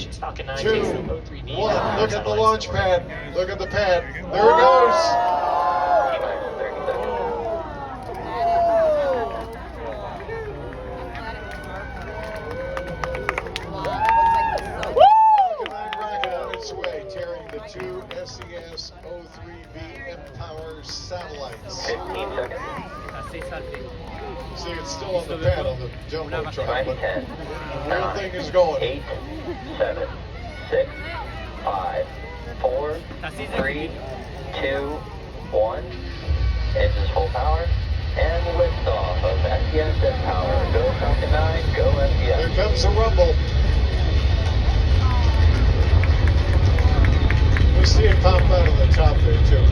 Congratulations, Falcon 9. 2, Takes the O3B. 1. Look at the launch pad. Look at the pad. There it goes. T-minus 30 seconds. Falcon 9 rocket on its way, tearing the 2 SES O3B M-Power satellites. 15 seconds. See, it's still on the pad on the Jumbotron, but 10, the real thing is going. 8, 7, 6, 5, 4, 3, 2, 1. Engines full power. And liftoff of SES M-Power. Go Falcon 9, go Here SES. comes the rumble. We see it pop out of the top there, too.